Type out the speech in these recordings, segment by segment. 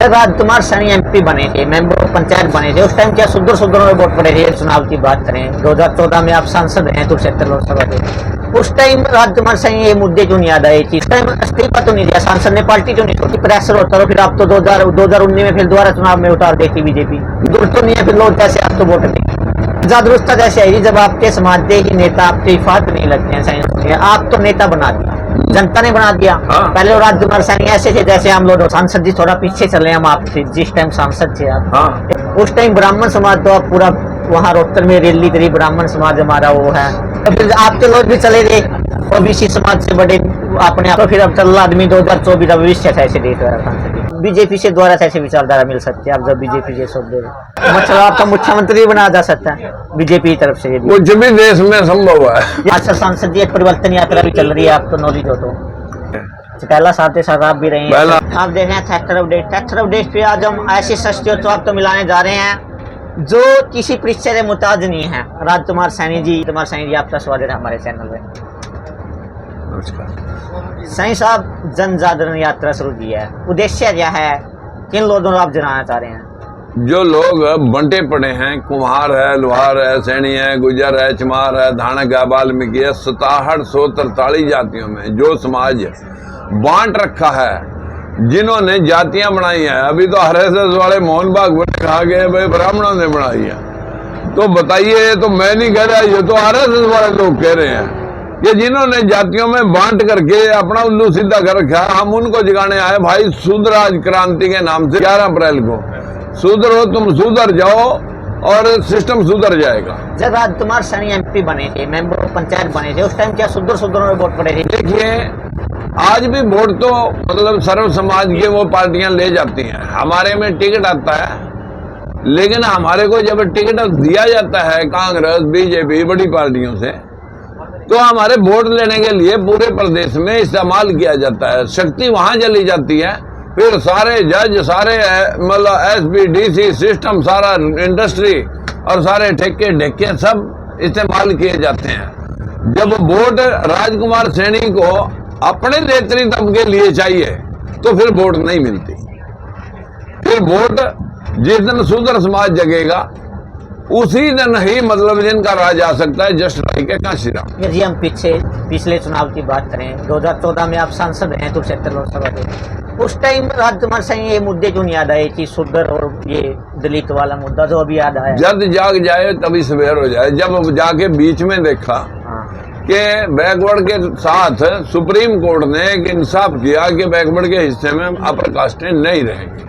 Rajkumar Saini MP बने थे, member of panchayat बने थे। उस टाइम क्या सुदूर सुदूर में वोट पड़े थे। चुनाव की बात करें 2014 में आप सांसद हैं कुरुक्षेत्र लोकसभा के। उस टाइम राजकुमार सैनी ये मुद्दे क्यों नहीं याद आए थी? उस टाइम इस्तीफा तो नहीं दिया, सांसद ने पार्टी क्यों नहीं छोड़ी? प्रेशर होता तो फिर आप तो 2019 में फिर दोबारा चुनाव में उतार देती बीजेपी। दूर तो नहीं है फिर लोग कैसे आप तो वोट दें। जागरूकता कैसे आई जब आपके समाज के ही नेता आपके हिफाजत नहीं लगते हैं सैनी? आप तो नेता बना दिया, जनता ने बना दिया। पहले तो राजकुमार सैनी ऐसे थे जैसे हम लोग सांसद जी थोड़ा पीछे चले हम आपसे, जिस टाइम सांसद थे आप। उस टाइम ब्राह्मण समाज तो आप पूरा वहाँ रोहतक में रैली करी, ब्राह्मण समाज हमारा वो है। तो फिर आपके लोग भी चले गए ओबीसी समाज से बड़े अपने आप। तो फिर अब चल आदमी 2024 का भविष्य ऐसे देख रहा था। बीजेपी से द्वारा ऐसे विचारधारा मिल सकती है आप जब बीजेपी के शब्द मतलब आपका मुख्यमंत्री बना जा सकता है बीजेपी की तरफ से। कुछ भी देश में संभव है। अच्छा सांसद जी परिवर्तन यात्रा भी चल रही है, आपको नॉलेज हो तो पहला साथ साथ आप भी रहे हैं। आप देख रहे हैं फैक्टर अपडेट पे आज हम ऐसी शख्सियत तो आपको मिलाने जा रहे हैं जो किसी परिचय से मुताज नहीं है। राजकुमार सैनी जी आपका स्वागत है हमारे चैनल में। सैनी साहब जन जागरण यात्रा शुरू की है, उद्देश्य क्या है, किन लोगों को आप जनाना चाह रहे हैं? जो लोग बंटे पड़े हैं, कुम्हार है, लोहार है, सैनी है, गुजर है, चमार है, धानक है, वाल्मीकि है, 6743 जातियों में जो समाज बांट रखा है, जिन्होंने जातियां बनाई हैं। अभी तो आरएसएस वाले मोहन भागवत कहा गए भाई ब्राह्मणों ने बनाई है। तो बताइए, तो मैं नहीं कह रहा, ये तो आरएसएस वाले लोग कह रहे हैं कि जिन्होंने जातियों में बांट करके अपना उल्लू सीधा कर रखा है। हम उनको जगाने आए भाई शूद्रराज क्रांति के नाम से 11 अप्रैल को सुधरो, तुम सुधर जाओ और सिस्टम सुधर जाएगा। जब राजकुमार सैनी एमपी बने थे, मेंबर ऑफ पंचायत बने थे, उस टाइम क्या सुदूर में वोट पड़े थे? देखिए आज भी वोट तो मतलब सर्व समाज के वो पार्टियां ले जाती हैं। हमारे में टिकट आता है, लेकिन हमारे को जब टिकट दिया जाता है कांग्रेस बीजेपी बड़ी पार्टियों से, तो हमारे वोट लेने के लिए पूरे प्रदेश में इस्तेमाल किया जाता है। शक्ति वहां चली जाती है, फिर सारे जज, सारे मतलब एसपी डीसी सिस्टम, सारा इंडस्ट्री और सारे ठेके ढेके सब इस्तेमाल किए जाते हैं। जब वोट राजकुमार सैनी को अपने नेतृत्व के लिए चाहिए तो फिर वोट नहीं मिलती। फिर वोट जिस दिन सुधर समाज जगेगा उसी दिन ही मतलब जिनका राज आ सकता है। Just like Kashiram. यदि हम पिछले चुनाव की बात करें 2014 में आप सांसद हैं कुरुक्षेत्र लोकसभा के। उस टाइम राजकुमार सैनी ये मुद्दे क्यों नहीं याद आए कि सुधर और ये दलित वाला मुद्दा जो अभी याद आया? जब जाग जाए तभी सवेर हो जाए। जब जाके बीच में देखा कि बैकवर्ड के साथ सुप्रीम कोर्ट ने एक इंसाफ किया कि बैकवर्ड के हिस्से में अपर कास्टें नहीं रहेंगी,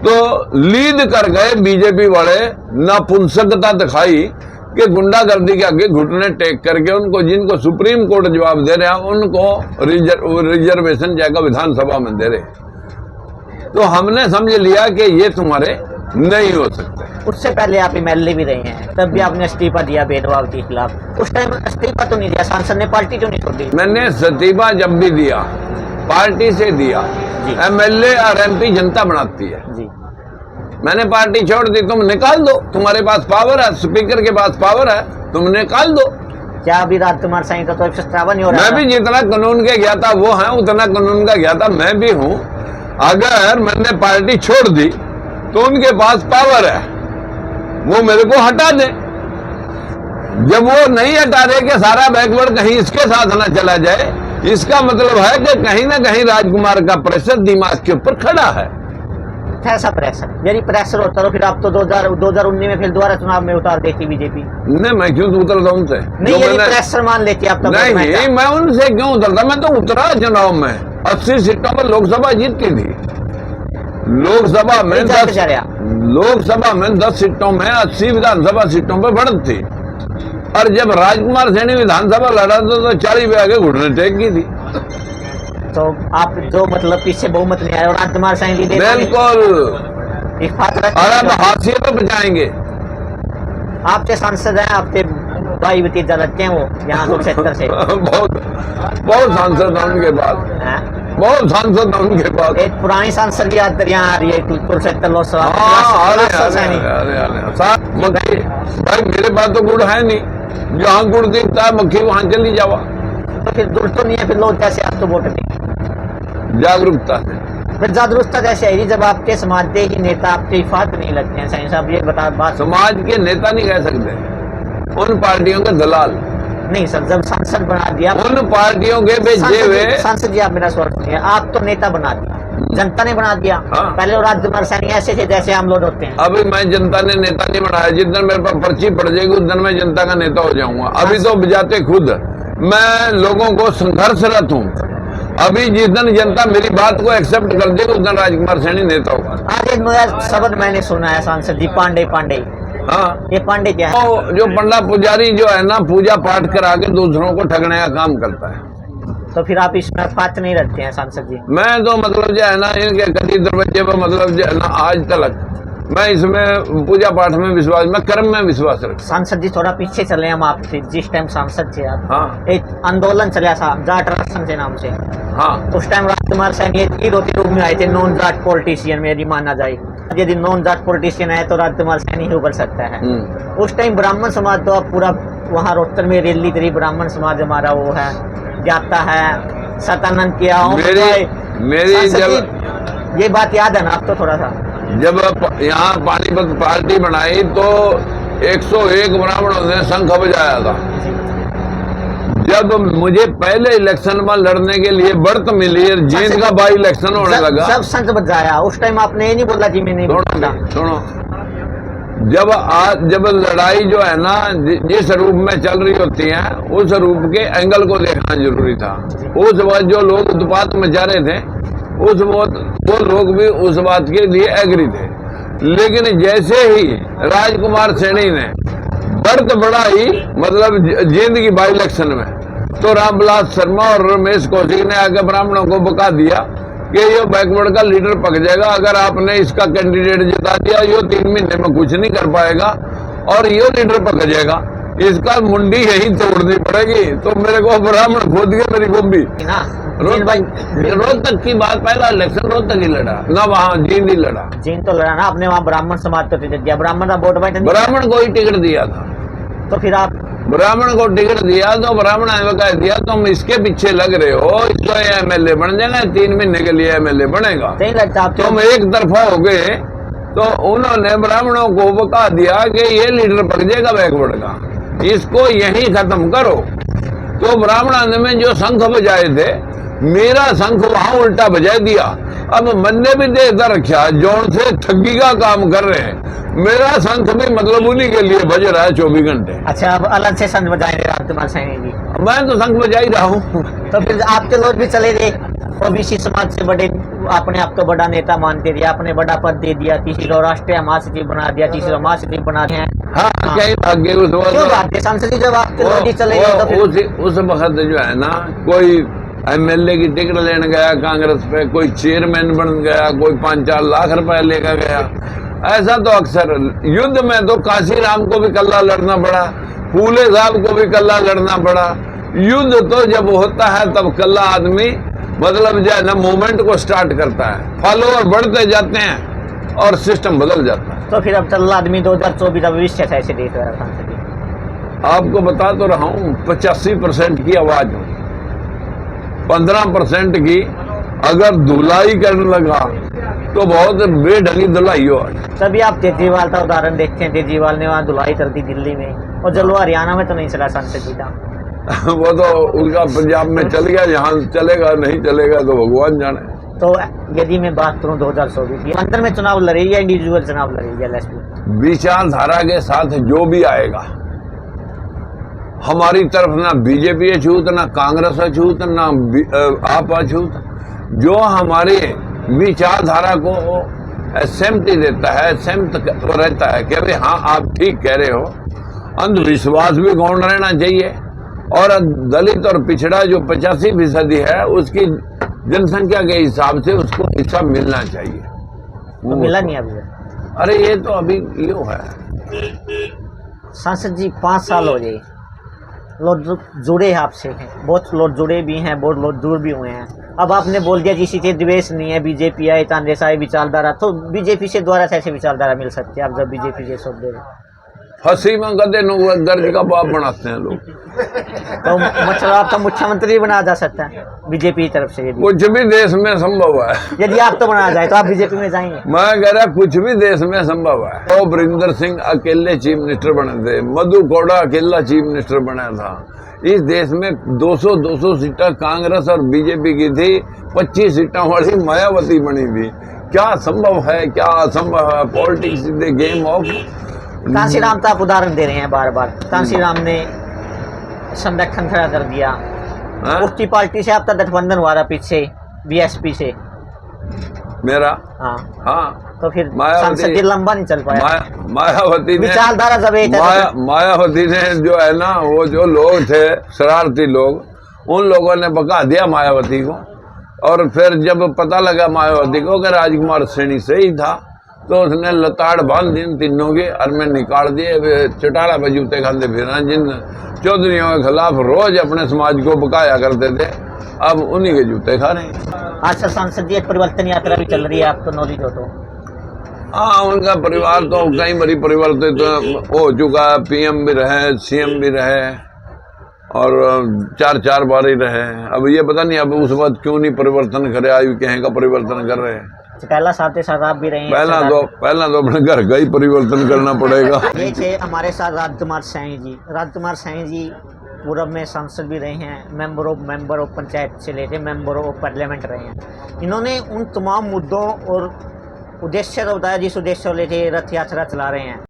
तो लीड कर गए बीजेपी वाले। नपुंसकता दिखाई कि गुंडागर्दी के आगे घुटने टेक करके उनको, जिनको सुप्रीम कोर्ट जवाब दे रहे हैं, उनको रिजर्वेशन जगह विधानसभा में दे रहे। तो हमने समझ लिया कि ये तुम्हारे नहीं हो सकते। उससे पहले आप एमएलए भी रहे हैं, तब भी आपने इस्तीफा दिया भेदभाव के खिलाफ। उस टाइम इस्तीफा तो नहीं दिया, सांसद ने पार्टी क्यों नहीं छोड़ी? मैंने इस्तीफा जब भी दिया पार्टी से दिया। एमएलए और एमपी जनता बनाती है जी। मैंने पार्टी छोड़ दी, तुम निकाल दो, तुम्हारे पास पावर है, स्पीकर के पास पावर है, तुम निकाल दो। क्या अभी राजकुमार सैनी का तो 157 नहीं हो रहा? मैं भी जितना कानून के गया था वो है, उतना कानून का गया था मैं भी हूँ। अगर मैंने पार्टी छोड़ दी तो उनके पास पावर है, वो मेरे को हटा दे। जब वो नहीं हटा दे कि सारा बैकवर्ड कहीं इसके साथ ना चला जाए, इसका मतलब है कि कहीं ना कहीं राजकुमार का प्रेशर दिमाग के ऊपर खड़ा है। कैसा प्रेशर? यदि प्रेशर होता तो फिर आप तो 2019 में फिर दोबारा चुनाव में उतार देती बीजेपी। नहीं, मैं क्यों उतरता उनसे? नहीं, यदि प्रेशर मान लेती आप तो। नहीं, मैं उनसे क्यों उतरता? मैं तो उतरा चुनाव में 80 सीटों पर लोकसभा जीतती थी। लोकसभा में 10 सीटों में 80 विधानसभा सीटों पर बढ़त थी। और जब राजकुमार सैनी विधानसभा लड़ा तो 40 पे आगे घुटने टेक की थी। तो आप जो मतलब पीछे बहुमत नहीं आया और राजकुमार सैनी बिल्कुल, और अब हाशिए पे बचाएंगे। आपके सांसद हैं, आपके भाई भतीजा लगते हैं वो यहाँ कुरुक्षेत्र से। बहुत सांसद है उनके पास, बहुत सांसद है उनके पास। एक पुरानी सांसद याद यहाँ आ रही है कुरुक्षेत्र लोकसभा। भाई मेरे पास तो गुड़ है नहीं, जहाँ गुड़ दिखता है मक्खी वहां चली जावा। तो फिर गुड़ तो नहीं है, फिर लोग कैसे आप तो वोट दें? जागरूकता है। फिर जागरूकता कैसे आएगी जब आपके समाज के ही नेता आपके हिफाजत नहीं लगते हैं? साईं साहब ये बता बात समाज के नेता नहीं कह सकते, उन पार्टियों के दलाल, नहीं सर, जब सांसद बना दिया उन पार्टियों के भेजे हुए। सांसद जी आप मेरा सवाल सुनिए, आप तो नेता बना दिया, जनता ने बना दिया। हाँ। पहले वो राजकुमार सैनी ऐसे थे जैसे हम लोग होते हैं। अभी मैं जनता ने नेता नहीं बनाया, जिस दिन मेरे पास पर्ची पड़ जाएगी उस दिन मैं जनता का नेता हो जाऊंगा। अभी तो बजाते खुद मैं लोगों को संघर्षरत हूँ। अभी जिस दिन जनता मेरी बात को एक्सेप्ट कर देगी उस दिन राजकुमार सैनी नेता होगा। आज एक नया शब्द मैंने सुना है सांसद जी, पांडे। हाँ, ये पांडे क्या है? तो जो पंडा पुजारी जो है ना, पूजा पाठ करा के दूसरों को ठगने का काम करता है। तो फिर आप इसमें पात्र नहीं रखते हैं सांसद जी? मैं तो मतलब जो है ना, इनके कटी दरवाजे पर मतलब जो है ना, आज तक मैं इसमें पूजा पाठ में विश्वास, मैं कर्म में विश्वास रखता। सांसद जी थोड़ा पीछे चले हम आपसे, जिस टाइम सांसद थे आप, हाँ, एक आंदोलन चला था जाट आरक्षण के नाम से। हाँ, उस टाइम राजकुमार सैनी विरोधी रूप में आए थे, नॉन जाट पॉलिटिशियन में यदि माना जाए। यदि नॉन जाट पॉलिटिशियन है तो राजकुमार सैनी ही उभर सकता है। उस टाइम ब्राह्मण समाज तो अब पूरा वहाँ रोहतक में रैली करी, ब्राह्मण समाज हमारा वो है जाता है, सतानंद किया। मेरी जब ये बात याद है ना आपको? थोड़ा सा जब यहाँ पानीपत पार्टी बनाई तो 101 ब्राह्मणों ने शंख बजाया था। जब मुझे पहले इलेक्शन में लड़ने के लिए बढ़त मिली, जींद का बाई इलेक्शन होने लगा, सब शंख बजाया। उस टाइम आपने ये नहीं बोला कि मैं नहीं बोला। सुनो, जब लड़ाई जो है ना जिस रूप में चल रही होती है, उस रूप के एंगल को देखना जरूरी था। उस वक्त जो लोग उत्पात मचा रहे थे, उस वक्त वो लोग भी उस बात के लिए एग्री थे। लेकिन जैसे ही राजकुमार सैनी ने बढ़त बढ़ाई, मतलब जींद की बाई इलेक्शन में, तो रामविलास शर्मा और रमेश कौशिक ने आके ब्राह्मणों को बका दिया कि ये बैकवर्ड का लीडर पक जाएगा, अगर आपने इसका कैंडिडेट जिता दिया, ये 3 महीने में कुछ नहीं कर पाएगा और ये लीडर पक जाएगा, इसका मुंडी यही तोड़नी पड़ेगी। तो मेरे को ब्राह्मण खोद के मेरी बम्बी रोहतक की बात, पहला इलेक्शन रोहतक ही लड़ा ना, वहाँ जींद ही लड़ा। जींद तो लड़ा ना, आपने वहाँ ब्राह्मण समाज को टिकट दिया, ब्राह्मण का वोट बैंक ब्राह्मण को ही टिकट दिया था। तो फिर आप ब्राह्मण को टिकट दिया तो ब्राह्मण ने कह दिया तुम इसके पीछे लग रहे हो, इसको एमएलए बन जाएगा, 3 महीने के लिए एमएलए बनेगा, तुम एक तरफा हो गए। तो उन्होंने ब्राह्मणों को बता दिया कि ये लीडर पक जाएगा बैकवर्ड का, इसको यहीं खत्म करो। तो ब्राह्मण में जो शंख बजाए थे, मेरा शंख वहां उल्टा बजा दिया। अब मन्ने भी दे इधर रखा, जोन से ठगी का काम कर रहे हैं, मेरा शंख भी मतलब उन्हीं के लिए बज रहा है 24 घंटे। अच्छा, अब अलग से शंख बजाएंगे राजकुमार सैनी जी? मैं तो शंख बजा ही रहा हूँ। तो फिर आपके लोग भी चले गए, ओबीसी समाज से बड़े अपने आप को बड़ा नेता मानते दिया, आपने बड़ा पद दे दिया, किसी को राष्ट्रीय महासचिव बना दिया, किसी को महासचिव बना दिया। हाँ, कहीं भाग्य उस वक्त सांसद जी जब आपके लोग चले गए तो उस वक्त जो है ना, कोई एमएलए की टिकट लेने गया कांग्रेस पे, कोई चेयरमैन बन गया, कोई 5-4 लाख रुपए लेकर गया। ऐसा तो अक्सर युद्ध में तो काशीराम को भी कल्ला लड़ना पड़ा, फूले साहब को भी कल्ला लड़ना पड़ा। युद्ध तो जब होता है तब कल्ला आदमी मतलब जो है ना मूवमेंट को स्टार्ट करता है, फॉलोअर बढ़ते जाते हैं और सिस्टम बदल जाता है। तो फिर अब कल्ला आदमी 2024 का भविष्य कैसे देख रहा है सांसद जी? आपको बता तो रहा हूँ, 85% की आवाज हो, 15% की अगर धुलाई करने लगा तो बहुत बेढंगी धुलाई हो। तभी आप केजरीवाल का उदाहरण देखते हैं, केजरीवाल ने वहाँ धुलाई कर दी दिल्ली में, और जलो हरियाणा में तो नहीं चला सांसद जी का। वो तो उनका पंजाब में चल गया, यहाँ चलेगा नहीं चलेगा तो भगवान जाने। तो यदि मैं बात करूँ 2024 की, अंदर में चुनाव लड़ी या इंडिविजुअल चुनाव लड़ी है? विचारधारा के साथ जो भी आएगा, हमारी तरफ ना बीजेपी अछूत, ना कांग्रेस अछूत, ना आप अछूत, जो हमारे विचारधारा को सहमति देता है, सहमत रहता है कि भाई हाँ आप ठीक कह रहे हो। अंधविश्वास भी गौण रहना चाहिए, और दलित और पिछड़ा जो 85% है उसकी जनसंख्या के हिसाब से उसको हिस्सा मिलना चाहिए। वो मिला नहीं अभी? अरे ये तो अभी यो है। सांसद जी 5 साल हो गए, लोग जुड़े हैं आपसे, हैं बहुत लोग जुड़े भी हैं, बहुत लोग दूर भी हुए हैं। अब आपने बोल दिया किसी से द्वेष नहीं है, बीजेपी आए तांदेसा विचारधारा, तो बीजेपी से द्वारा कैसे विचारधारा मिल सकती है आप जब बीजेपी के शब्द दे रहे? फंसी में गधे नु गर्ज का बाप बनाते हैं लोग। तो मतलब आपका मुख्यमंत्री बनाया जा सकता है बीजेपी की तरफ से? यदि कुछ भी देश में संभव है। यदि आप तो बनाया जाए तो आप बीजेपी में जाएंगे? मैं कह रहा कुछ भी देश में संभव है। तो वरिंदर सिंह अकेले चीफ मिनिस्टर बने थे, मधु कोड़ा अकेला चीफ मिनिस्टर बना था। इस देश में 200 सीटें कांग्रेस और बीजेपी की थी, 25 सीटों वाली मायावती बनी थी। क्या संभव है, क्या असंभव है? Politics is the game of. Kanshiram तो आप उदाहरण दे रहे हैं बार बार। कांशीराम ने संरक्षण खड़ा कर दिया, उसकी पार्टी से आपका गठबंधन हुआ था पीछे बीएसपी से मेरा। हाँ, तो फिर मायावती संसदीय लंबा नहीं चल पाया। मायावती ने विचारधारा जब एक मायावती ने जो है ना, वो जो लोग थे शरारती लोग, उन लोगों ने भगा दिया मायावती को। और फिर जब पता लगा मायावती को कि राजकुमार सैनी सही था, तो उसने लताड़ बांध दी तीनों की और मैं निकाल दिए। चटारा पे जूते खाते फिर जिन चौधरीयों के खिलाफ रोज अपने समाज को बकाया करते थे, अब उन्हीं के जूते खा रहे हैं। आज सर संसदीय परिवर्तन यात्रा भी चल रही है, आपको नॉलेज हो तो? हाँ, उनका परिवार तो कई बड़ी परिवर्तित हो चुका है। पीएम भी रहे, सीएम भी रहे और 4 बार ही रहे। अब ये पता नहीं अब उस वक्त क्यों नहीं परिवर्तन करे, आयु कहें का परिवर्तन कर रहे हैं। पहला साथ आप भी रहे हैं। पहला तो अपने घर का ही परिवर्तन करना पड़ेगा। ये थे हमारे साथ राजकुमार सैनी जी। राजकुमार सैनी जी पूर्व में सांसद भी रहे हैं, मेंबर ऑफ पंचायत से लेके मेंबर ऑफ पार्लियामेंट रहे हैं। इन्होंने उन तमाम मुद्दों और उद्देश्य को बताया जिस उद्देश्य को लेके रथ यात्रा चला रहे हैं।